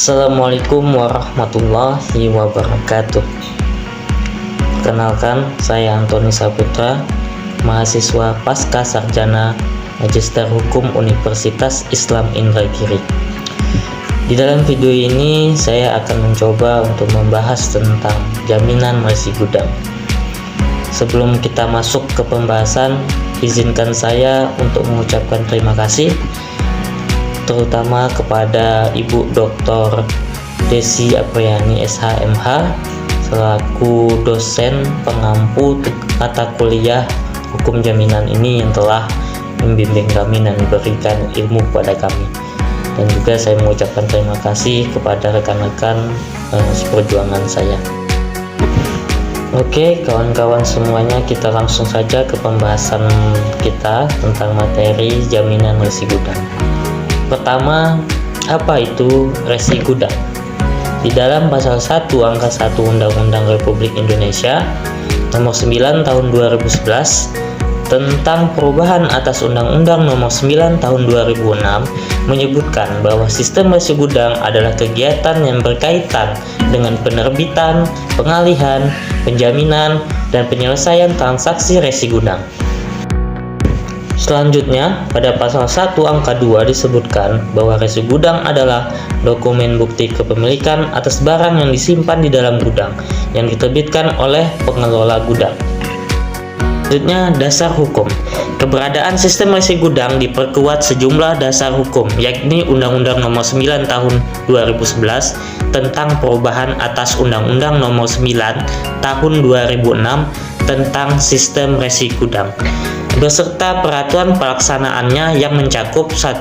Assalamualaikum warahmatullahi wabarakatuh. Perkenalkan, saya Antoni Saputra, mahasiswa Pasca Sarjana Magister Hukum Universitas Islam Indragiri. Di dalam video ini saya akan mencoba untuk membahas tentang jaminan resi gudang. Sebelum kita masuk ke pembahasan, izinkan saya untuk mengucapkan terima kasih terutama kepada Ibu Dr. Desi Apriani SHMH selaku dosen pengampu mata kuliah hukum jaminan ini yang telah membimbing kami dan memberikan ilmu kepada kami. Dan juga saya mengucapkan terima kasih kepada rekan-rekan seperjuangan saya. Oke, kawan-kawan semuanya, kita langsung saja ke pembahasan kita tentang materi jaminan resi gudang. Pertama, apa itu resi gudang? Di dalam pasal 1 angka 1 Undang-Undang Republik Indonesia nomor 9 tahun 2011 tentang perubahan atas Undang-Undang nomor 9 tahun 2006 menyebutkan bahwa sistem resi gudang adalah kegiatan yang berkaitan dengan penerbitan, pengalihan, penjaminan, dan penyelesaian transaksi resi gudang. Selanjutnya, pada pasal 1 angka 2 disebutkan bahwa resi gudang adalah dokumen bukti kepemilikan atas barang yang disimpan di dalam gudang yang diterbitkan oleh pengelola gudang. Selanjutnya, dasar hukum. Keberadaan sistem resi gudang diperkuat sejumlah dasar hukum, yakni Undang-Undang Nomor 9 Tahun 2011 tentang perubahan atas Undang-Undang Nomor 9 Tahun 2006 tentang sistem resi gudang, beserta peraturan pelaksanaannya yang mencakup 1.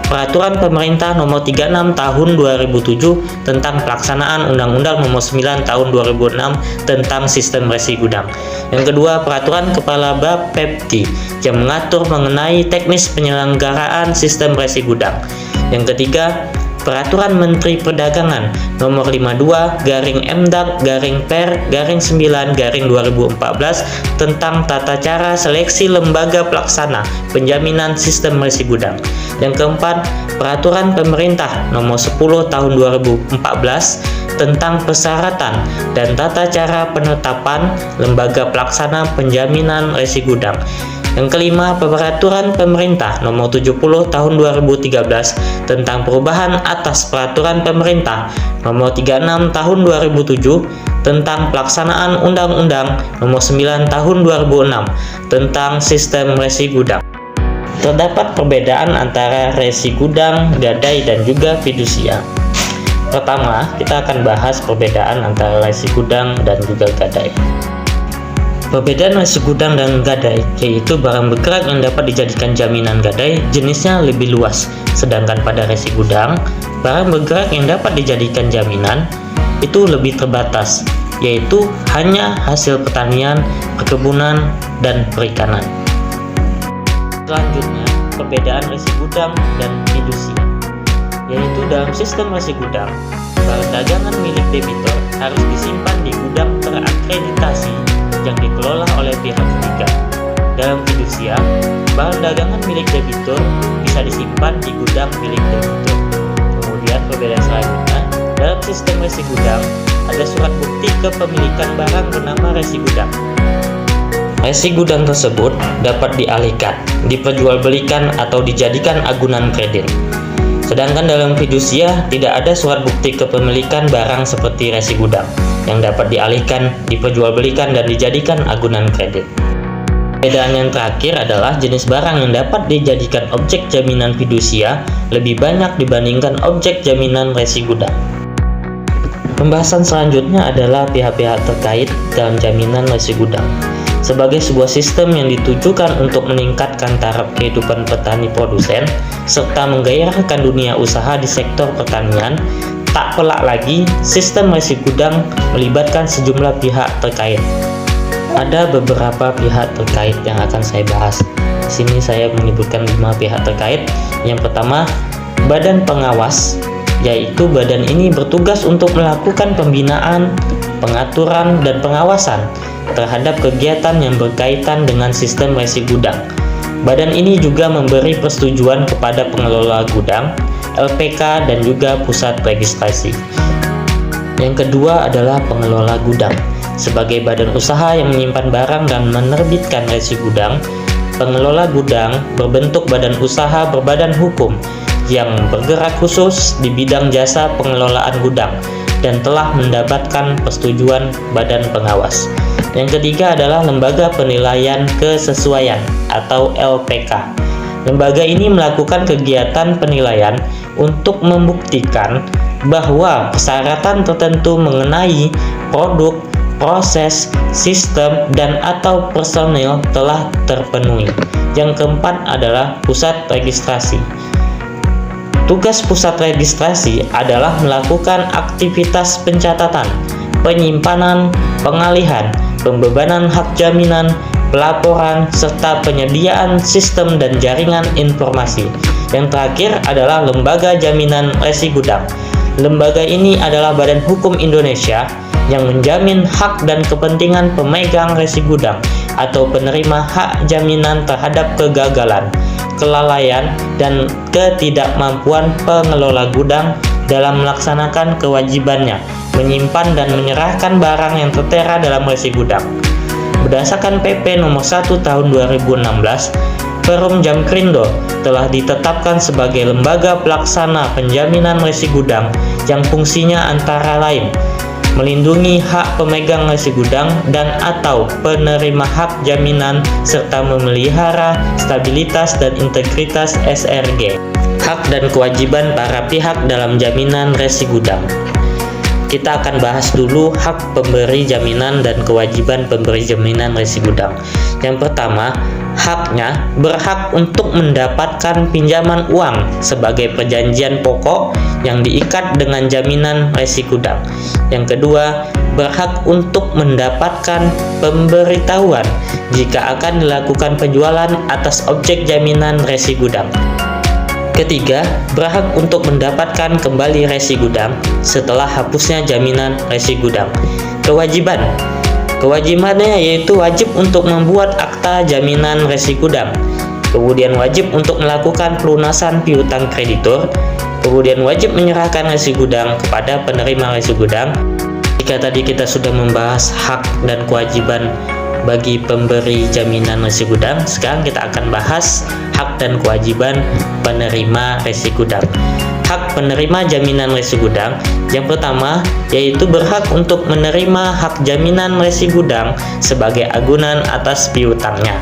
Peraturan Pemerintah Nomor 36 Tahun 2007 tentang pelaksanaan Undang-Undang Nomor 9 Tahun 2006 tentang sistem resi gudang. Yang kedua, Peraturan Kepala Bapepti yang mengatur mengenai teknis penyelenggaraan sistem resi gudang. Yang ketiga, Peraturan Menteri Perdagangan Nomor 52/Per/9/2014 tentang tata cara seleksi lembaga pelaksana penjaminan sistem resi gudang. Yang keempat, Peraturan Pemerintah Nomor 10 Tahun 2014 tentang persyaratan dan tata cara penetapan lembaga pelaksana penjaminan resi gudang. Yang kelima, Peraturan Pemerintah Nomor 70 Tahun 2013 tentang perubahan atas Peraturan Pemerintah Nomor 36 Tahun 2007 tentang pelaksanaan Undang-Undang Nomor 9 Tahun 2006 tentang sistem resi gudang. Terdapat perbedaan antara resi gudang, gadai, dan juga fidusia. Pertama, kita akan bahas perbedaan antara resi gudang dan juga gadai. Perbedaan resi gudang dan gadai yaitu barang bergerak yang dapat dijadikan jaminan gadai jenisnya lebih luas, sedangkan pada resi gudang, barang bergerak yang dapat dijadikan jaminan itu lebih terbatas, yaitu hanya hasil pertanian, perkebunan, dan perikanan. Selanjutnya, perbedaan resi gudang dan fidusia, yaitu dalam sistem resi gudang, barang dagangan milik debitur harus disimpan di gudang terakreditasi yang dikelola oleh pihak ketiga. Dalam fidusia, barang dagangan milik debitur bisa disimpan di gudang milik debitur. Kemudian perbedaan selanjutnya, dalam sistem resi gudang ada surat bukti kepemilikan barang bernama resi gudang. Resi gudang tersebut dapat dialihkan, diperjualbelikan, atau dijadikan agunan kredit. Sedangkan dalam fidusia tidak ada surat bukti kepemilikan barang seperti resi gudang yang dapat dialihkan, diperjualbelikan, dan dijadikan agunan kredit. Perbedaan yang terakhir adalah jenis barang yang dapat dijadikan objek jaminan fidusia lebih banyak dibandingkan objek jaminan resi gudang. Pembahasan selanjutnya adalah pihak-pihak terkait dalam jaminan resi gudang. Sebagai sebuah sistem yang ditujukan untuk meningkatkan taraf kehidupan petani produsen serta menggairahkan dunia usaha di sektor pertanian, tak pelak lagi sistem resi gudang melibatkan sejumlah pihak terkait. Ada beberapa pihak terkait yang akan saya bahas. Di sini saya menyebutkan 5 pihak terkait. Yang pertama, badan pengawas, yaitu badan ini bertugas untuk melakukan pembinaan, pengaturan, dan pengawasan terhadap kegiatan yang berkaitan dengan sistem resi gudang. Badan ini juga memberi persetujuan kepada pengelola gudang LPK, dan juga pusat registrasi. Yang kedua adalah pengelola gudang. Sebagai badan usaha yang menyimpan barang dan menerbitkan resi gudang, pengelola gudang berbentuk badan usaha berbadan hukum yang bergerak khusus di bidang jasa pengelolaan gudang dan telah mendapatkan persetujuan badan pengawas. Yang ketiga adalah lembaga penilaian kesesuaian atau LPK. Lembaga ini melakukan kegiatan penilaian untuk membuktikan bahwa persyaratan tertentu mengenai produk, proses, sistem, dan atau personil telah terpenuhi. Yang keempat adalah pusat registrasi. Tugas pusat registrasi adalah melakukan aktivitas pencatatan, penyimpanan, pengalihan, pembebanan hak jaminan, pelaporan, serta penyediaan sistem dan jaringan informasi. Yang terakhir adalah lembaga jaminan resi gudang. Lembaga ini adalah badan hukum Indonesia yang menjamin hak dan kepentingan pemegang resi gudang atau penerima hak jaminan terhadap kegagalan, kelalaian, dan ketidakmampuan pengelola gudang dalam melaksanakan kewajibannya menyimpan dan menyerahkan barang yang tertera dalam resi gudang. Berdasarkan PP nomor 1 tahun 2016, Perum Jamkrindo telah ditetapkan sebagai lembaga pelaksana penjaminan resi gudang yang fungsinya antara lain melindungi hak pemegang resi gudang dan atau penerima hak jaminan serta memelihara stabilitas dan integritas SRG. Hak dan kewajiban para pihak dalam jaminan resi gudang. Kita akan bahas dulu hak pemberi jaminan dan kewajiban pemberi jaminan resi gudang. Yang pertama, haknya berhak untuk mendapatkan pinjaman uang sebagai perjanjian pokok yang diikat dengan jaminan resi gudang. Yang kedua, berhak untuk mendapatkan pemberitahuan jika akan dilakukan penjualan atas objek jaminan resi gudang. Ketiga, berhak untuk mendapatkan kembali resi gudang setelah hapusnya jaminan resi gudang. Kewajiban. Kewajibannya yaitu wajib untuk membuat akta jaminan resi gudang, kemudian wajib untuk melakukan pelunasan piutang kreditur, kemudian wajib menyerahkan resi gudang kepada penerima resi gudang. Jika tadi kita sudah membahas hak dan kewajiban bagi pemberi jaminan resi gudang, sekarang kita akan bahas hak dan kewajiban penerima resi gudang. Hak penerima jaminan resi gudang yang pertama yaitu berhak untuk menerima hak jaminan resi gudang sebagai agunan atas piutangnya.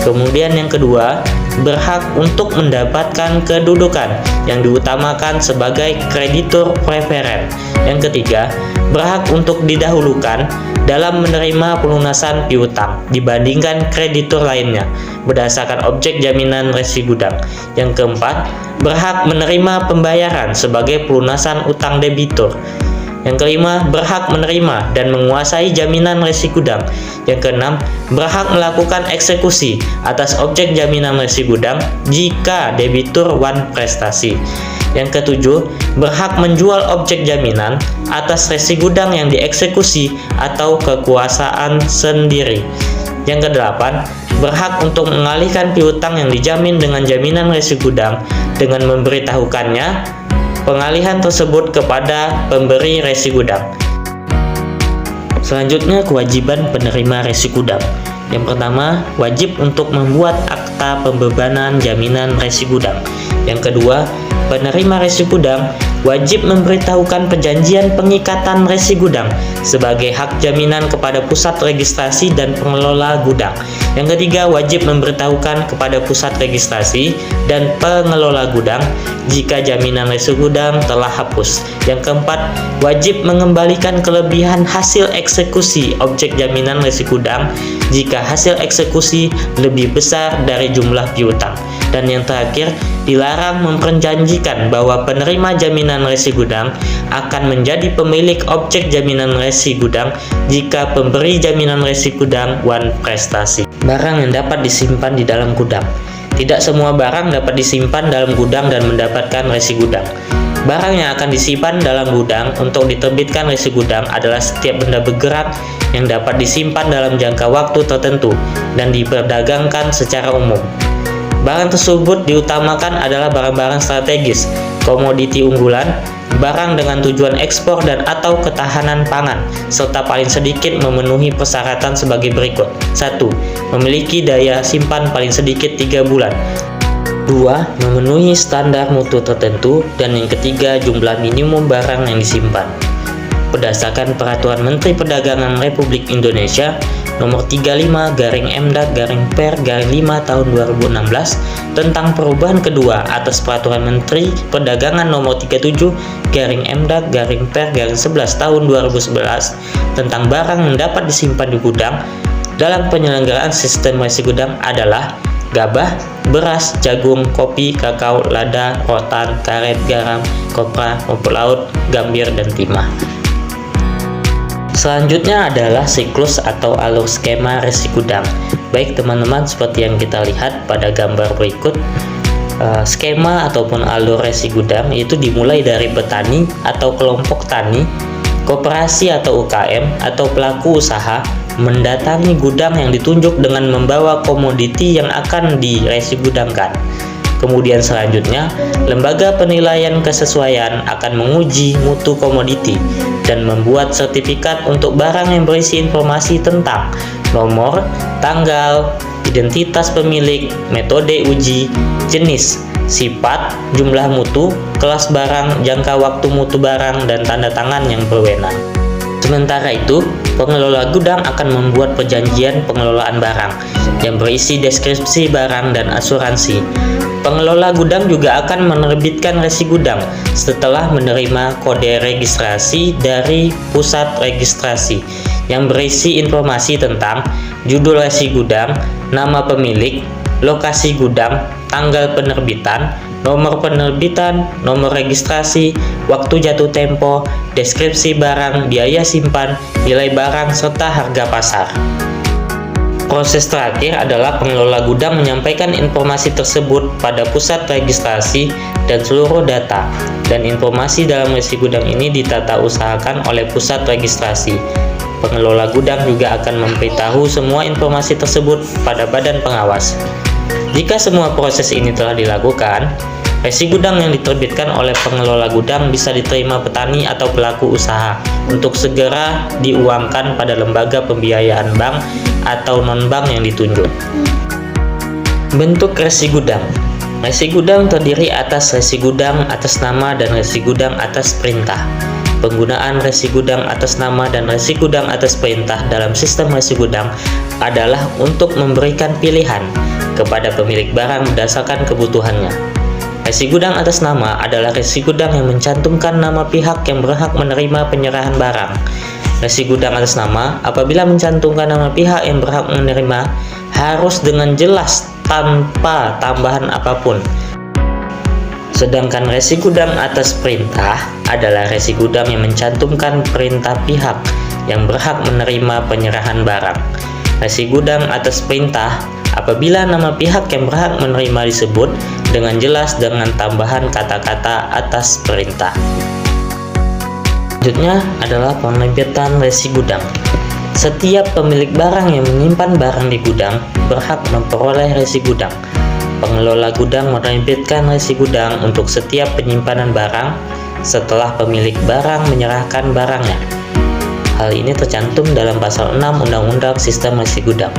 Kemudian yang kedua, berhak untuk mendapatkan kedudukan yang diutamakan sebagai kreditur preferen. Yang ketiga, berhak untuk didahulukan dalam menerima pelunasan piutang dibandingkan kreditur lainnya berdasarkan objek jaminan resi gudang. Yang keempat, berhak menerima pembayaran sebagai pelunasan utang debitur. Yang kelima, berhak menerima dan menguasai jaminan resi gudang. Yang keenam, berhak melakukan eksekusi atas objek jaminan resi gudang jika debitur wan prestasi. Yang ketujuh, berhak menjual objek jaminan atas resi gudang yang dieksekusi atau kekuasaan sendiri. Yang kedelapan, berhak untuk mengalihkan piutang yang dijamin dengan jaminan resi gudang dengan memberitahukannya pengalihan tersebut kepada pemberi resi gudang. Selanjutnya, kewajiban penerima resi gudang. Yang pertama, wajib untuk membuat akta pembebanan jaminan resi gudang. Yang kedua, penerima resi gudang wajib memberitahukan perjanjian pengikatan resi gudang sebagai hak jaminan kepada pusat registrasi dan pengelola gudang. Yang ketiga, wajib memberitahukan kepada pusat registrasi dan pengelola gudang jika jaminan resi gudang telah hapus. Yang keempat, wajib mengembalikan kelebihan hasil eksekusi objek jaminan resi gudang jika hasil eksekusi lebih besar dari jumlah piutang. Dan yang terakhir, dilarang memperjanjikan bahwa penerima jaminan resi gudang akan menjadi pemilik objek jaminan resi gudang jika pemberi jaminan resi gudang wan prestasi. Barang yang dapat disimpan di dalam gudang. Tidak semua barang dapat disimpan dalam gudang dan mendapatkan resi gudang. Barang yang akan disimpan dalam gudang untuk diterbitkan resi gudang adalah setiap benda bergerak yang dapat disimpan dalam jangka waktu tertentu dan diperdagangkan secara umum. Barang tersebut diutamakan adalah barang-barang strategis, komoditi unggulan, barang dengan tujuan ekspor dan atau ketahanan pangan, serta paling sedikit memenuhi persyaratan sebagai berikut. 1. Memiliki daya simpan paling sedikit 3 bulan. 2. Memenuhi standar mutu tertentu. Dan yang ketiga, jumlah minimum barang yang disimpan. Berdasarkan Peraturan Menteri Perdagangan Republik Indonesia Nomor 35/Mdak/Per/5 tahun 2016 tentang perubahan kedua atas Peraturan Menteri Perdagangan Nomor 37/Mdak/Per/11 tahun 2011 tentang barang yang dapat disimpan di gudang dalam penyelenggaraan sistem resi gudang adalah gabah, beras, jagung, kopi, kakao, lada, rotan, karet, garam, kopra, rumput laut, gambir, dan timah. Selanjutnya adalah siklus atau alur skema resi gudang. Baik teman-teman, seperti yang kita lihat pada gambar berikut, skema ataupun alur resi gudang itu dimulai dari petani atau kelompok tani, koperasi atau UKM atau pelaku usaha mendatangi gudang yang ditunjuk dengan membawa komoditi yang akan diresi gudangkan. Kemudian selanjutnya, lembaga penilaian kesesuaian akan menguji mutu komoditi dan membuat sertifikat untuk barang yang berisi informasi tentang nomor, tanggal, identitas pemilik, metode uji, jenis, sifat, jumlah mutu, kelas barang, jangka waktu mutu barang, dan tanda tangan yang berwenang. Sementara itu, pengelola gudang akan membuat perjanjian pengelolaan barang yang berisi deskripsi barang dan asuransi. Pengelola gudang juga akan menerbitkan resi gudang setelah menerima kode registrasi dari pusat registrasi yang berisi informasi tentang judul resi gudang, nama pemilik, lokasi gudang, tanggal penerbitan, nomor penerbitan, nomor registrasi, waktu jatuh tempo, deskripsi barang, biaya simpan, nilai barang, serta harga pasar. Proses terakhir adalah pengelola gudang menyampaikan informasi tersebut pada pusat registrasi dan seluruh data dan informasi dalam resi gudang ini ditata usahakan oleh pusat registrasi. Pengelola gudang juga akan memberitahu semua informasi tersebut pada badan pengawas. Jika semua proses ini telah dilakukan, resi gudang yang diterbitkan oleh pengelola gudang bisa diterima petani atau pelaku usaha untuk segera diuangkan pada lembaga pembiayaan bank atau non-bank yang ditunjuk. Bentuk resi gudang. Resi gudang terdiri atas resi gudang atas nama dan resi gudang atas perintah. Penggunaan resi gudang atas nama dan resi gudang atas perintah dalam sistem resi gudang adalah untuk memberikan pilihan kepada pemilik barang berdasarkan kebutuhannya. Resi gudang atas nama adalah resi gudang yang mencantumkan nama pihak yang berhak menerima penyerahan barang. Resi gudang atas nama apabila mencantumkan nama pihak yang berhak menerima harus dengan jelas tanpa tambahan apapun. Sedangkan resi gudang atas perintah adalah resi gudang yang mencantumkan perintah pihak yang berhak menerima penyerahan barang. Resi gudang atas perintah apabila nama pihak yang berhak menerima disebut dengan jelas dengan tambahan kata-kata atas perintah. Selanjutnya adalah penerbitan resi gudang. Setiap pemilik barang yang menyimpan barang di gudang berhak memperoleh resi gudang. Pengelola gudang menerbitkan resi gudang untuk setiap penyimpanan barang setelah pemilik barang menyerahkan barangnya. Hal ini tercantum dalam pasal 6 Undang-Undang Sistem Resi Gudang.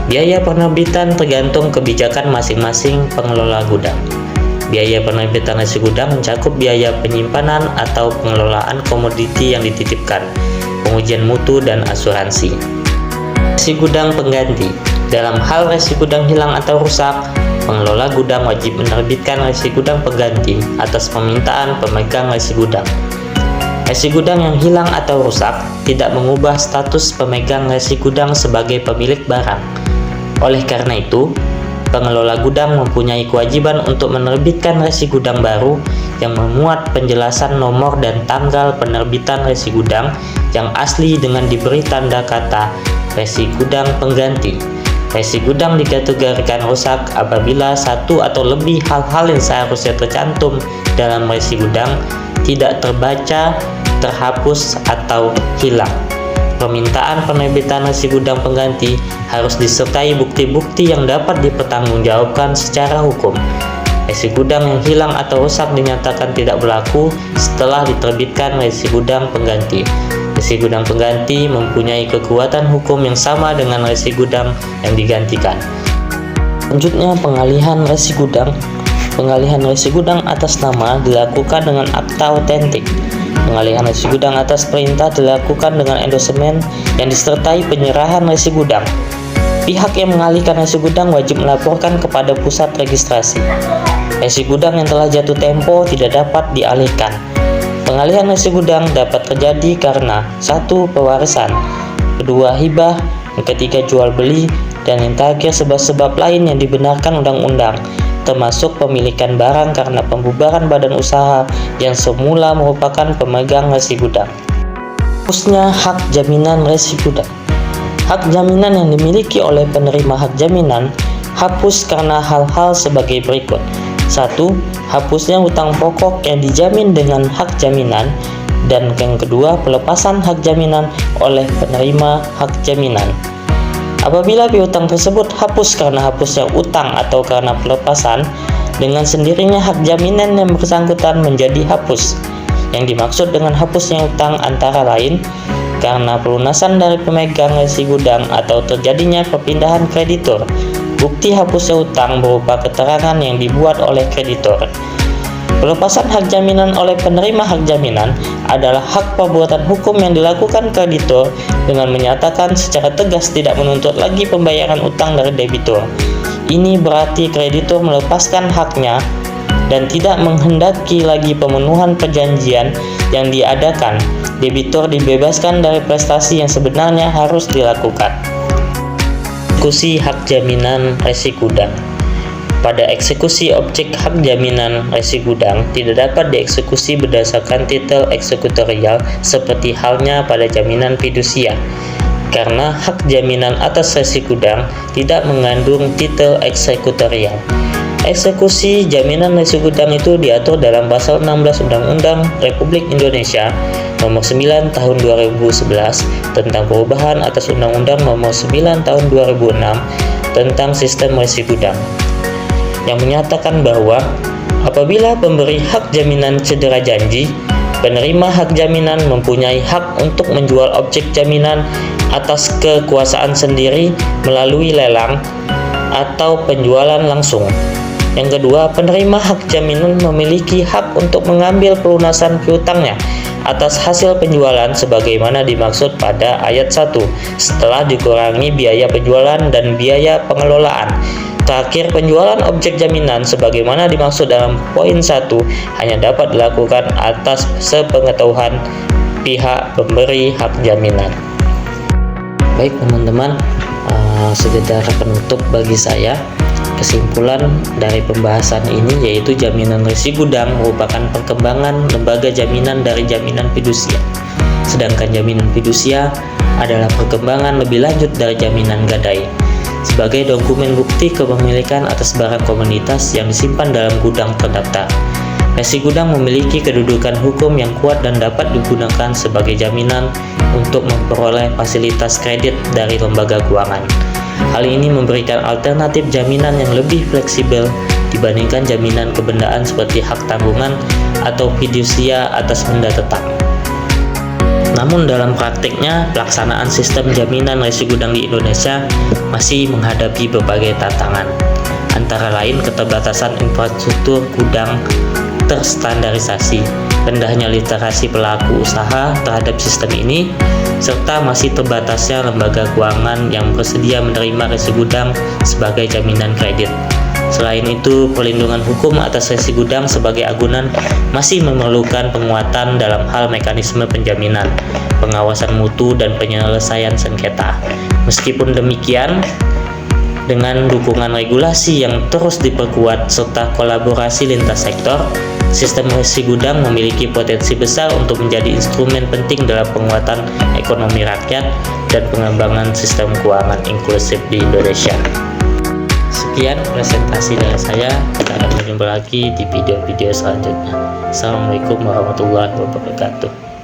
Biaya penerbitan tergantung kebijakan masing-masing pengelola gudang. Biaya penerbitan resi gudang mencakup biaya penyimpanan atau pengelolaan komoditi yang dititipkan, pengujian mutu, dan asuransi. Resi gudang pengganti. Dalam hal resi gudang hilang atau rusak, pengelola gudang wajib menerbitkan resi gudang pengganti atas permintaan pemegang resi gudang. Resi gudang yang hilang atau rusak tidak mengubah status pemegang resi gudang sebagai pemilik barang. Oleh karena itu, pengelola gudang mempunyai kewajiban untuk menerbitkan resi gudang baru yang memuat penjelasan nomor dan tanggal penerbitan resi gudang yang asli dengan diberi tanda kata resi gudang pengganti. Resi gudang dikategorikan rusak apabila satu atau lebih hal-hal yang seharusnya tercantum dalam resi gudang tidak terbaca, terhapus, atau hilang. Permintaan penerbitan resi gudang pengganti harus disertai bukti-bukti yang dapat dipertanggungjawabkan secara hukum. Resi gudang yang hilang atau rusak dinyatakan tidak berlaku setelah diterbitkan resi gudang pengganti. Resi gudang pengganti mempunyai kekuatan hukum yang sama dengan resi gudang yang digantikan. Selanjutnya, pengalihan resi gudang. Pengalihan resi gudang atas nama dilakukan dengan akta otentik. Pengalihan resi gudang atas perintah dilakukan dengan endosemen yang disertai penyerahan resi gudang. Pihak yang mengalihkan resi gudang wajib melaporkan kepada pusat registrasi. Resi gudang yang telah jatuh tempo tidak dapat dialihkan. Pengalihan resi gudang dapat terjadi karena 1. Pewarisan, 2. Hibah, yang ketiga jual beli, dan yang terakhir sebab-sebab lain yang dibenarkan undang-undang, termasuk pemilikan barang karena pembubaran badan usaha yang semula merupakan pemegang resi gudang. Hapusnya hak jaminan resi gudang. Hak jaminan yang dimiliki oleh penerima hak jaminan hapus karena hal-hal sebagai berikut. 1. Hapusnya hutang pokok yang dijamin dengan hak jaminan. Dan yang kedua, pelepasan hak jaminan oleh penerima hak jaminan. Apabila piutang tersebut hapus karena hapusnya utang atau karena pelepasan, dengan sendirinya hak jaminan yang bersangkutan menjadi hapus. Yang dimaksud dengan hapusnya utang antara lain karena pelunasan dari pemegang resi gudang atau terjadinya perpindahan kreditur. Bukti hapusnya utang berupa keterangan yang dibuat oleh kreditur. Pelepasan hak jaminan oleh penerima hak jaminan adalah hak perbuatan hukum yang dilakukan kreditur dengan menyatakan secara tegas tidak menuntut lagi pembayaran utang dari debitur. Ini berarti kreditur melepaskan haknya dan tidak menghendaki lagi pemenuhan perjanjian yang diadakan. Debitur dibebaskan dari prestasi yang sebenarnya harus dilakukan. Eksekusi hak jaminan resi gudang. Pada eksekusi objek hak jaminan resi gudang tidak dapat dieksekusi berdasarkan titel eksekutorial seperti halnya pada jaminan fidusia, karena hak jaminan atas resi gudang tidak mengandung titel eksekutorial. Eksekusi jaminan resi gudang itu diatur dalam pasal 16 Undang-Undang Republik Indonesia Nomor 9 Tahun 2011 tentang perubahan atas Undang-Undang Nomor 9 Tahun 2006 tentang sistem resi gudang, yang menyatakan bahwa apabila pemberi hak jaminan cedera janji, penerima hak jaminan mempunyai hak untuk menjual objek jaminan atas kekuasaan sendiri melalui lelang atau penjualan langsung. Yang kedua, penerima hak jaminan memiliki hak untuk mengambil pelunasan piutangnya atas hasil penjualan sebagaimana dimaksud pada ayat 1 setelah dikurangi biaya penjualan dan biaya pengelolaan. Terakhir, penjualan objek jaminan sebagaimana dimaksud dalam poin 1 hanya dapat dilakukan atas sepengetahuan pihak pemberi hak jaminan. Baik teman-teman, sekedar penutup bagi saya, kesimpulan dari pembahasan ini yaitu jaminan resi gudang merupakan perkembangan lembaga jaminan dari jaminan fidusia. Sedangkan jaminan fidusia adalah perkembangan lebih lanjut dari jaminan gadai, sebagai dokumen bukti kepemilikan atas barang komunitas yang disimpan dalam gudang terdaftar. Resi gudang memiliki kedudukan hukum yang kuat dan dapat digunakan sebagai jaminan untuk memperoleh fasilitas kredit dari lembaga keuangan. Hal ini memberikan alternatif jaminan yang lebih fleksibel dibandingkan jaminan kebendaan seperti hak tanggungan atau fidusia atas benda tetap. Namun dalam praktiknya, pelaksanaan sistem jaminan resi gudang di Indonesia masih menghadapi berbagai tantangan, antara lain keterbatasan infrastruktur gudang terstandarisasi, rendahnya literasi pelaku usaha terhadap sistem ini, serta masih terbatasnya lembaga keuangan yang bersedia menerima resi gudang sebagai jaminan kredit. Selain itu, perlindungan hukum atas resi gudang sebagai agunan masih memerlukan penguatan dalam hal mekanisme penjaminan, pengawasan mutu, dan penyelesaian sengketa. Meskipun demikian, dengan dukungan regulasi yang terus diperkuat serta kolaborasi lintas sektor, sistem resi gudang memiliki potensi besar untuk menjadi instrumen penting dalam penguatan ekonomi rakyat dan pengembangan sistem keuangan inklusif di Indonesia. Sekian presentasi dari saya, kita akan berjumpa lagi di video-video selanjutnya. Assalamualaikum warahmatullahi wabarakatuh.